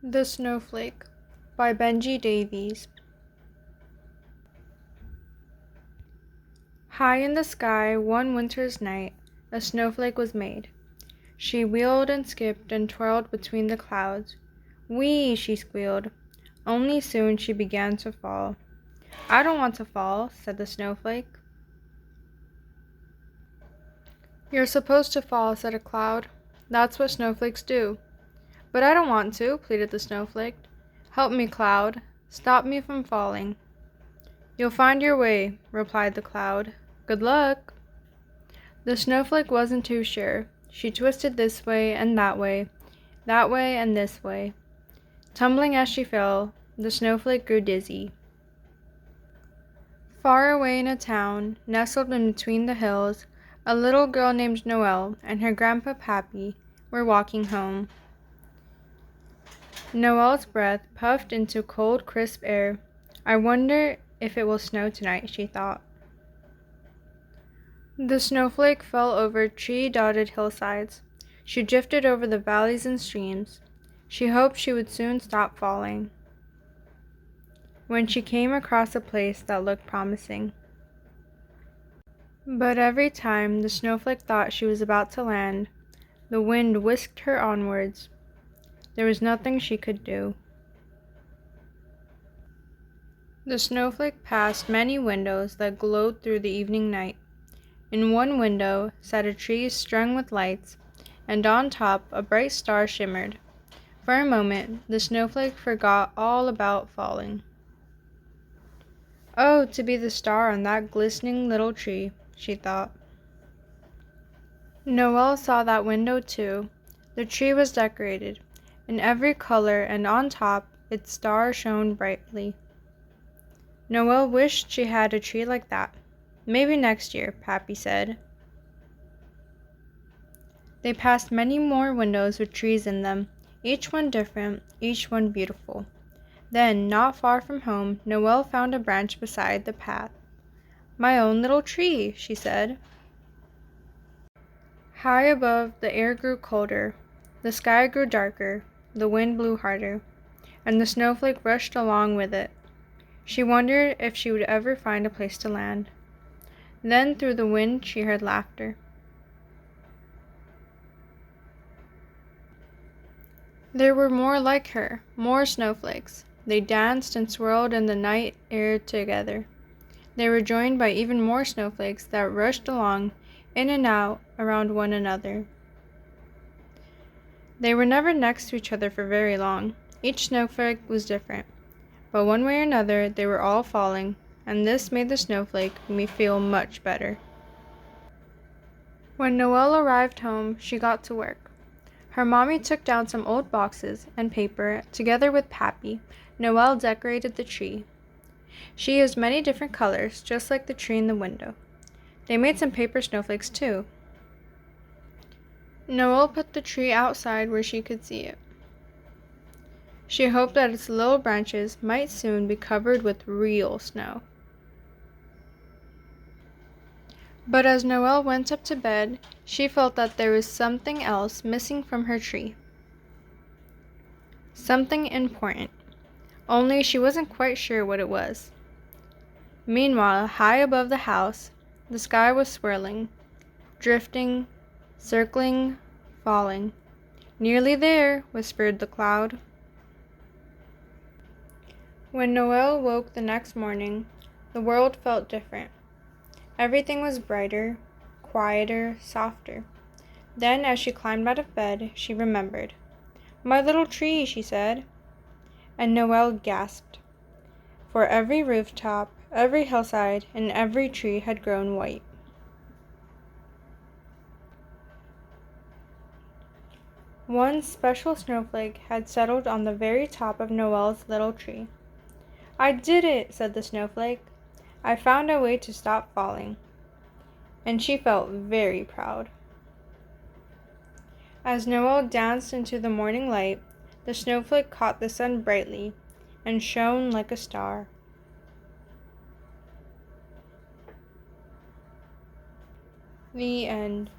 The Snowflake by Benji Davies. High in the sky, one winter's night, a snowflake was made. She wheeled and skipped and twirled between the clouds. Whee! She squealed. Only soon she began to fall. I don't want to fall, said the snowflake. You're supposed to fall, said a cloud. That's what snowflakes do. But I don't want to, pleaded the snowflake. Help me, cloud. Stop me from falling. You'll find your way, replied the cloud. Good luck. The snowflake wasn't too sure. She twisted this way and that way and this way. Tumbling as she fell, the snowflake grew dizzy. Far away in a town, nestled in between the hills, a little girl named Noelle and her grandpa Pappy were walking home. Noelle's breath puffed into cold, crisp air. I wonder if it will snow tonight, she thought. The snowflake fell over tree-dotted hillsides. She drifted over the valleys and streams. She hoped she would soon stop falling. When she came across a place that looked promising. But every time the snowflake thought she was about to land, the wind whisked her onwards. There was nothing she could do. The snowflake passed many windows that glowed through the evening night. In one window sat a tree strung with lights, and on top a bright star shimmered. For a moment, the snowflake forgot all about falling. Oh, to be the star on that glistening little tree, she thought. Noelle saw that window too. The tree was decorated in every color, and on top its star shone brightly. Noelle wished she had a tree like that. Maybe next year, Pappy said. They passed many more windows with trees in them, each one different, each one beautiful. Then, not far from home, Noelle found a branch beside the path. My own little tree, she said. High above, the air grew colder, the sky grew darker, the wind blew harder, and the snowflake rushed along with it. She wondered if she would ever find a place to land. Then through the wind she heard laughter. There were more like her, more snowflakes. They danced and swirled in the night air together. They were joined by even more snowflakes that rushed along, in and out, around one another. They were never next to each other for very long. Each snowflake was different. But one way or another, they were all falling, and this made the snowflake feel much better. When Noelle arrived home, she got to work. Her mommy took down some old boxes and paper. Together with Pappy, Noelle decorated the tree. She used many different colors, just like the tree in the window. They made some paper snowflakes too. Noelle put the tree outside where she could see it. She hoped that its little branches might soon be covered with real snow. But as Noelle went up to bed, she felt that there was something else missing from her tree. Something important, only she wasn't quite sure what it was. Meanwhile, high above the house, the sky was swirling, drifting, circling, falling. Nearly there, whispered the cloud. When Noelle woke the next morning, the world felt different. Everything was brighter, quieter, softer. Then, as she climbed out of bed, she remembered. My little tree, she said. And Noelle gasped. For every rooftop, every hillside, and every tree had grown white. One special snowflake had settled on the very top of Noelle's little tree. I did it, said the snowflake. I found a way to stop falling. And she felt very proud. As Noelle danced into the morning light, the snowflake caught the sun brightly and shone like a star. The end.